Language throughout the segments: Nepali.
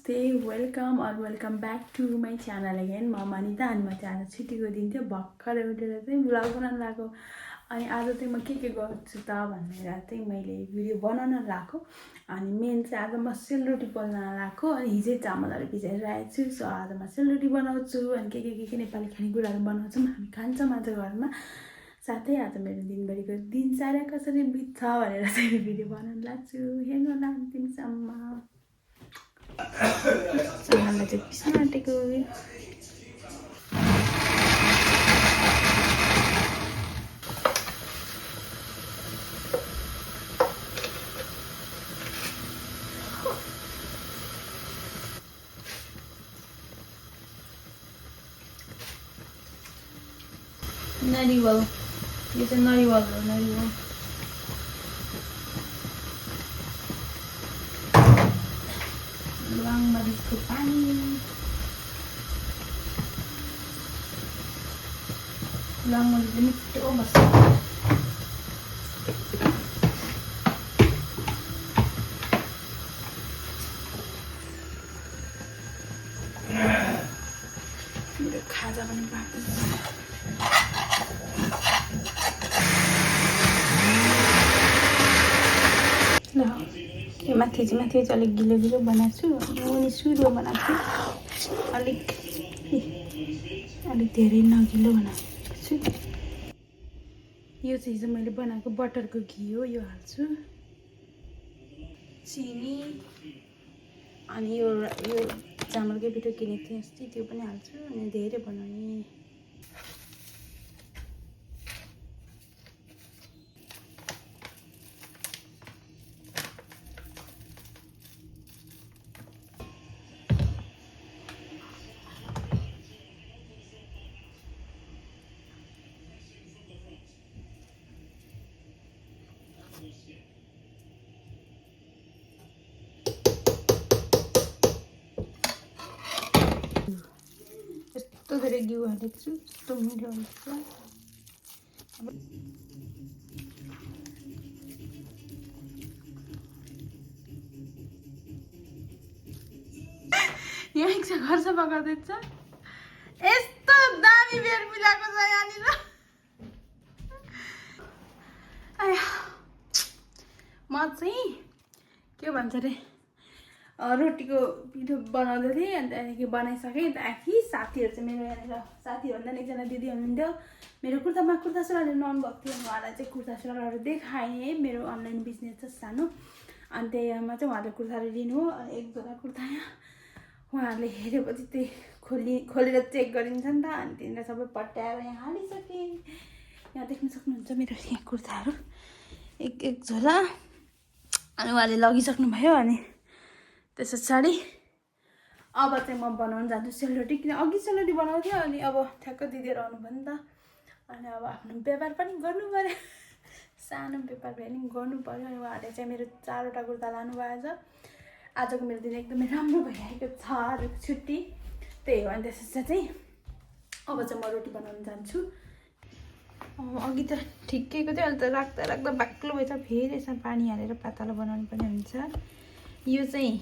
नमस्ते welcome back to my channel again. म मनिता अनि म चाहिँ आज छुट्टीको दिन थियो भर्खर उठेर चाहिँ भ्लग बनाउन लागेको। अनि आज चाहिँ म के गर्छु त भनेर चाहिँ मैले भिडियो बनाउन लागेको। अनि मेन चाहिँ आज म सेलरोटी बनाउन लागेको। अनि हिजै चामलहरू भिजाएर राखेको छु। सो आज म सेलरोटी बनाउँछु अनि के नेपाली खानेकुराहरू बनाउँछौँ, हामी खान्छौँ आज घरमा। साथै आज मेरो दिनभरिको दिनचर्या कसरी बित्छ भनेर चाहिँ भिडियो बनाउन लाग्छु। हेर्नु होला अन्तिमसम्म। चामललाई चाहिँ पिस्न आँटेको। नरिवल, यो चाहिँ नरिवल हो। नरिवल लवङ मरिचको पानी, लवङ मरिच मिठो बस्छ। मेरो खाजा पनि बाँकी छ। ल यो माथि चाहिँ अलिक गिलो बनाएको छु। मुनि सुरो बनाएको छु, अलिक धेरै नगिलो बनाएको छु। यो चाहिँ हिजो मैले बनाएको बटरको घी हो, यो हाल्छु। चिनी अनि यो चामलकै पिठो किनेको थिएँ अस्ति, त्यो पनि हाल्छु। अनि धेरै बनाउने। यस्तो धेरै घिउ हालेको छु, यस्तो मिठो हुन्छ। यहाँ एक घर सफा गर्दैछ। यस्तो दामी बेर मिलाएको छ यहाँनिर। म चाहिँ के भन्छ अरे रोटीको पिठो बनाउँदै थिएँ। अनि त्यहाँदेखि बनाइसकेँ। त्यहाँदेखि साथीहरू चाहिँ मेरो यहाँनिर साथीहरू भन्दा एकजना दिदी हुनुहुन्थ्यो, मेरो कुर्ता सुरुवालहरू नुहाउनु भएको थियो। उहाँलाई चाहिँ कुर्ता सुरुवालहरू देखाएँ। मेरो अनलाइन बिजनेस छ सानो। अनि त्यहीमा चाहिँ उहाँहरूले कुर्ताहरू लिनु हो। अनि एक जोडा कुर्ता यहाँ उहाँहरूले हेरेपछि त्यही खोलेर चेक गरिन्छ नि त। अनि तिनीहरू सबै पट्याएर यहाँ हालिसकेँ। यहाँ देख्न सक्नुहुन्छ मेरो यहाँ कुर्ताहरू एक झोला। अनि उहाँले लगिसक्नु भयो। अनि त्यस पछाडि अब चाहिँ म बनाउनु जान्छु सेलरोटी। किन अघि सेलरोटी बनाउँथ्यो, अनि अब ठ्याक्क दिदीहरू आउनुभयो नि त। अनि अब आफ्नो व्यापार पनि गर्नु पऱ्यो, सानो व्यापार भए पनि गर्नु पऱ्यो। अनि उहाँहरूले चाहिँ मेरो 4वटा कुर्ता लानुभएको छ। आजको मेरो दिन एकदमै राम्रो भइरहेको छ, आजको छुट्टी त्यही हो। अनि त्यसपछि चाहिँ अब चाहिँ म रोटी बनाउनु जान्छु। अघि त ठिकैको थियो, अहिले त राख्दा बाक्लो भएछ। फेरि यसमा पानी हालेर पातलो बनाउनु पनि हुन्छ। यो चाहिँ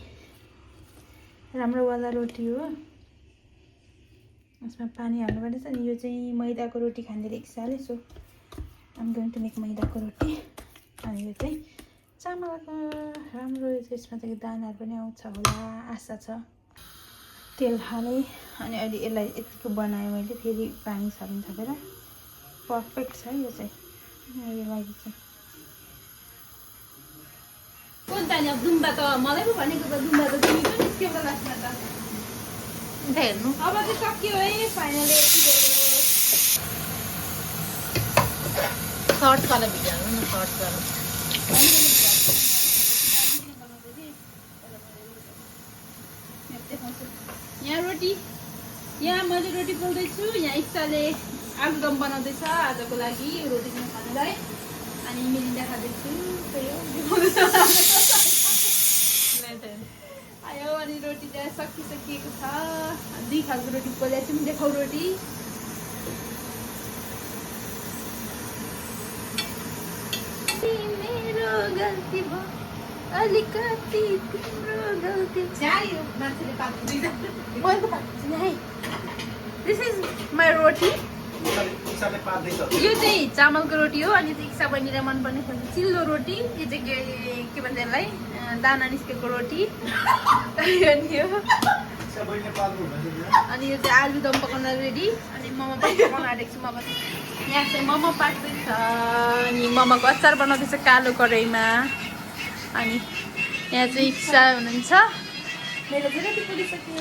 राम्रोवाला रोटी हो, यसमा पानी हाल्नुपर्ने छ। अनि यो चाहिँ मैदाको रोटी खानेले एकसाले। So I'm going to make मैदाको रोटी। अनि यो चाहिँ चामलको राम्रो। यसमा चाहिँ दानाहरू पनि आउँछ होला आशा छ। तेल हालेँ अनि अहिले यसलाई यतिको बनाएँ मैले। फेरि पानी छर्नु थपेर पर्फेक्ट छ यो चाहिँ। यो लागि चाहिँ कुन चाहिँ अब दुम्बा त मलाई पो भनेको त, दुम्बा त तिमी पनि निस्क्यो होला लास्टमा त। हेर्नु अब चाहिँ सकियो है फाइनली। सर्ट वाला भिडियो न, सर्ट वाला यहाँ रोटी, यहाँ मैले रोटी पोल्दैछु। यहाँ इच्छाले आलुदम बनाउँदैछ आजको लागि रोटी खानुलाई। अनि मिरिन्डा खाँदैछु। आयो अनि रोटी चाहिँ सकिएको छ। 2 खालको रोटी पोलेको छु। देखाउ रोटी। मेरो गल्ती भयो। अलिकति तिम्रो गल्ती चाहियो मान्छेले पाक्दैन मैले पाक्छु है दिस इज माई रोटी यो चाहिँ चामलको रोटी हो अनि चाहिँ इच्छा बहिनीलाई मनपर्ने चिल्लो रोटी यो चाहिँ के भन्छ यसलाई दाना निस्केको रोटी अनि यो चाहिँ आलुदम पकाउन रेडी अनि मोमो पनि पकाउन आँटेको छु म पनि यहाँ चाहिँ मोमो पाक्दैछ अनि मोमोको अचार बनाउँदैछ कालो कराईमा अनि यहाँ चाहिँ इच्छा हुनुहुन्छ मेरो चाहिँ कति पुगिसक्यो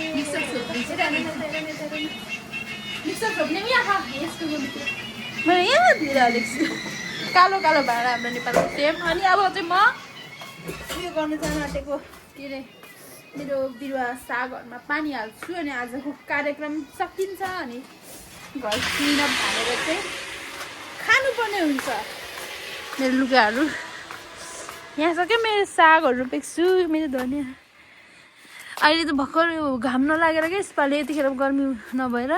मिक्सर छोप्ने यहाँ मैले यहाँ दिएर हालेको छु कालो कालो भाँडा हाम्रो नेपालको सेम अनि अब चाहिँ म उयो गर्नु जान आँटेको के अरे मेरो बिरुवा सागहरूमा पानी हाल्छु अनि आजको कार्यक्रम सकिन्छ अनि घर क्लिनअप हालेर चाहिँ खानुपर्ने हुन्छ मेरो लुगाहरू यहाँ सक्यो मेरो सागहरू रोपेको छु मेरो धनियाँ अहिले त भर्खर घाम नलागेर क्या यसपालि यतिखेर गर्मी नभएर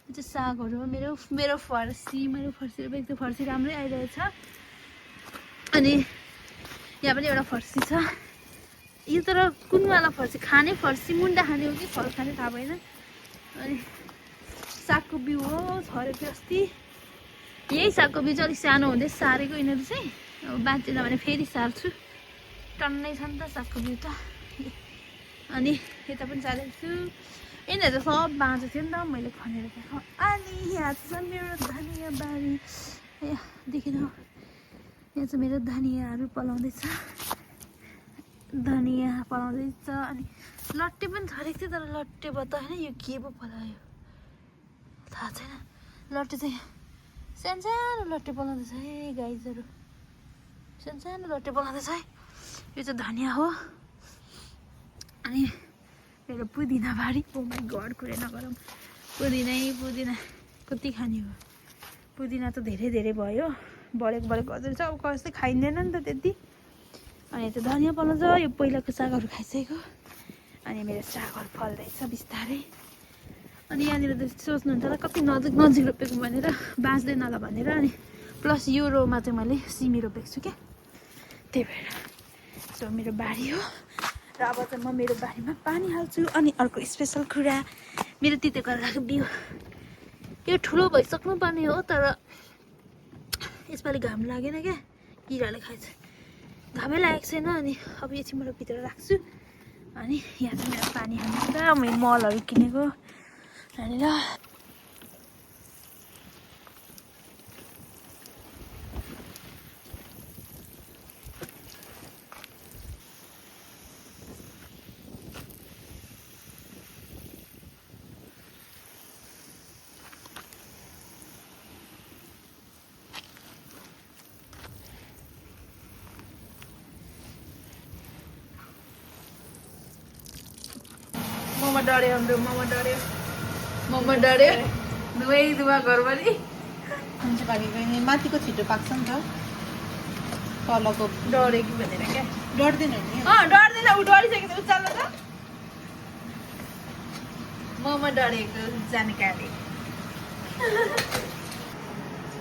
चाहिँ सागहरू मेरो फर्सी रोपेको फर्सी राम्रै आइरहेछ अनि यहाँ पनि एउटा फर्सी छ यो तर कुनवाला फर्सी खाने फर्सी मुन्टा खाने हो कि फल खाने थाहा भएन अनि सागको बिउ हो छरेको अस्ति यही सागको बिउ चाहिँ अलिक सानो हुँदै सारेको यिनीहरू चाहिँ अब बाँचेन भने फेरि सार्छु टन्नै छ नि त सागको बिउ त अनि यता पनि सारेको छु यिनीहरू सब बाँझो थियो नि त मैले खनेर खाएको अनि यहाँ छ मेरो धनियाँ बारी देखिन यहाँ चाहिँ मेरो धनियाँहरू पलाउँदैछ धनियाँ पलाउँदैछ अनि लट्टे पनि छरेको थियो तर लट्टे भयो त होइन यो के पो पलायो थाहा छैन लट्टे चाहिँ सानो लट्टे पलाउँदैछ है गाईहरू सानो लट्टे पलाउँदैछ है यो चाहिँ धनियाँ हो अनि मेरो पुदिना बारी ओ माई गड कुरै नगरौँ पुदिना कति खाने हो पुदिना त धेरै भयो बढेको हजुर छ अब कस्तै खाइँदैन नि त त्यति अनि यता धनियाँ पलाउँछ यो पहिलाको सागहरू खाइसकेको अनि मेरो सागहरू फल्दैछ बिस्तारै अनि यहाँनिर त सोच्नुहुन्छ होला कति नजिक रोपेको भनेर बाँच्दैन होला भनेर अनि प्लस यो रोमा चाहिँ मैले सिमी रोपेको छु क्या त्यही भएर सो मेरो बारी हो र अब चाहिँ म मेरो बारीमा पानी हाल्छु अनि अर्को स्पेसल कुरा मेरो तिते करेलाको बिउ यो ठुलो भइसक्नु पर्ने हो तर यसपालि घाम लागेन क्या किराले खाएछ घामै लागेको छैन अनि अब यो चाहिँ म भित्र राख्छु अनि यहाँ चाहिँ मेरो पानी हाल्नु र मैले मलहरू किनेको यहाँनिर मोमो डढ्यो दुवा घरभरि हुन्छ पाकेको माथिको छिटो पाक्छ नि त तलको डढ्यो कि भनेर क्या डढ्दैन नि डढ्दैन ऊ डढिसकेको थियो उचाल्नु त मोमो डढेको जानकारी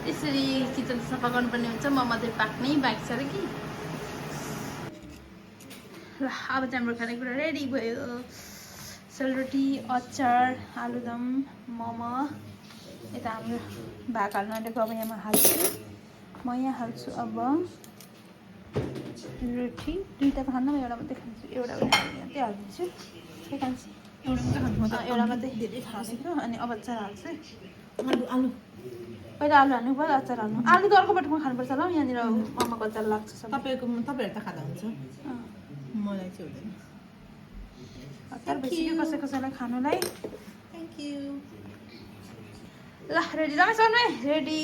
यसरी किचन सफा गर्नुपर्ने हुन्छ मोमो चाहिँ पाक्नै बाँकी छ र कि ल अब चाहिँ हाम्रो खानेकुरा रेडी भयो सेलरोटी अचार आलुदम मोमो यता हाम्रो भाग हाल्नु आँटेको अब यहाँ म हाल्छु म यहाँ हाल्छु अब रोटी दुईवटा त खान्न म एउटा मात्रै खान्छु एउटा मात्रै हालिदिन्छु के खान्छु एउटा मात्रै धेरै खानेको अनि अब अचार हाल्छु आलु पहिला आलु हाल्नु भयो अचार हाल्नु आलु त अर्को बाटोमा खानुपर्छ होला यहाँनिर मोमोको अचार लाग्छ तपाईँहरू त खाँदा हुन्छ मलाई चाहिँ हुँदैन अचार भइसक्यो कसैलाई खानुलाई थ्याङ्क यू ल रेडी रमेश आउनु है रेडी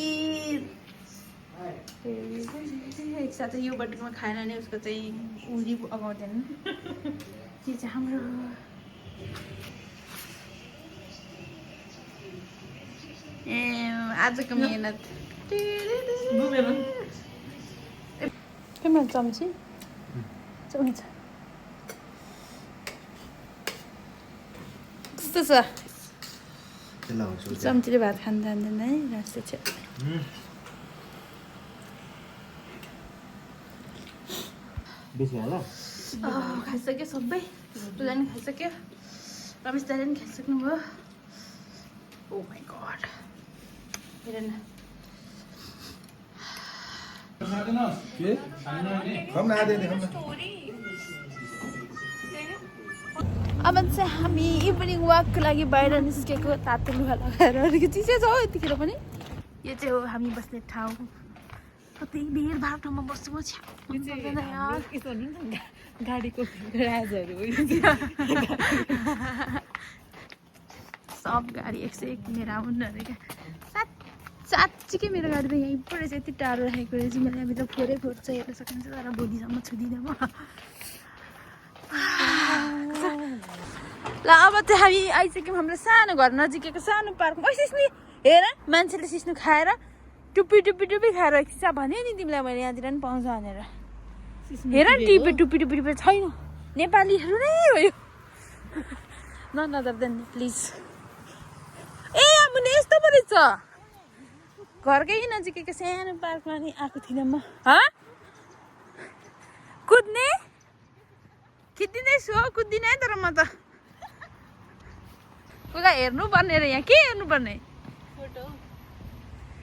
एकसाथ यो बटुकोमा खाएन भने उसको चाहिँ उरी अगाउँदैन त्यो चाहिँ हाम्रो ए आजको मेहनत के मेरो चम्ची हुन्छ कस्तो छ चम्चीले भात खान जान्दैन है राष्ट्र छ बेसी होला खाइसक्यो सबै तुला नि खाइसक्यो रमेश दाले नि खाइसक्नु भयो ओ माई गड हेर न अब चाहिँ हामी इभिनिङ वाकको लागि बाहिर निस्केको तातो लुगा लगाएर अलिकति चिसो छ हौ यतिखेर पनि यो चाहिँ हो हामी बस्ने ठाउँ कति भिडभाड ठाउँमा बस्छु म यार गाडीको राजहरू सब गाडी 101 मेरा हुन् अरे क्या साँच्चीकै मेरो गाडी त यहीँ पो रहेछ यति टाढो राखेको रहेछ मैले हामी त फोरै फोर्छ हेर्न सकिन्छ तर भोलिसम्म छुदिनँ म ल अब चाहिँ हामी आइसक्यौँ हाम्रो सानो घर नजिकैको सानो पार्कमा सिस्नु हेर मान्छेले सिस्नु खाएर टुप्पी टुप्पी टुप्पी खाएर खिचा भने नि तिमीलाई मैले यहाँतिर पनि पाउँछ भनेर हेर नि टिपी टुप्पी टुप्पी टुप्पी छैन नेपालीहरू नै हो यो नदर प्लिज ए मुनि यस्तो पो रहेछ घरकै नजिकैको सानो पार्कमा नि आएको थिइनँ म कुद्ने खिच्दिँदैछु हो कुद्दिनँ है तर म त उसलाई हेर्नु पर्ने र यहाँ के हेर्नु पर्ने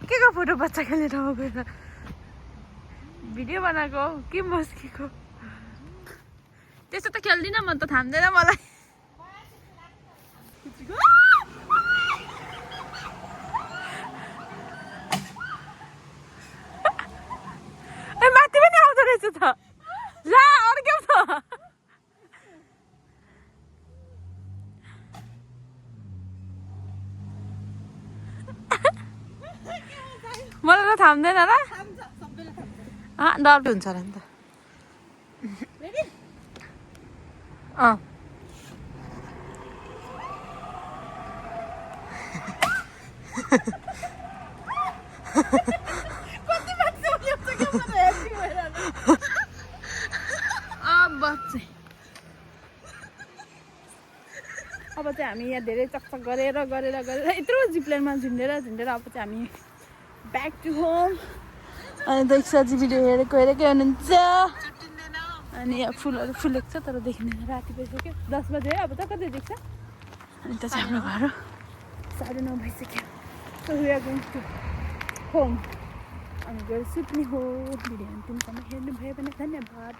के को फोटो बच्चा खेल्ने ठाउँमा गएर भिडियो बनाएको हो के मस्केको त्यस्तो त खेल्दिनँ म त थाम्दैन मलाई माथि पनि आउँदो रहेछ त ला अड्क्यौ त मलाई त थाम्दैन र डर हुन्छ र नि त अब चाहिँ हामी यहाँ धेरै चकचक गरेर यत्रो जिप्लाइनमा झुन्डेर अब चाहिँ हामी ब्याक टु होम अनि देख्छ भिडियो हेरेकै हुनुहुन्छ अनि यहाँ फुलहरू फुलेको छ तर देखिँदैन राति भइसक्यो 10 बजे अब त कति देख्छ अनि त चाहिँ हाम्रो घर 9:30 भइसक्यो so we are going to home अनि गएर सुत्ने हो भिडियो अन्तिमसम्म हेर्नुभयो भने धन्यवाद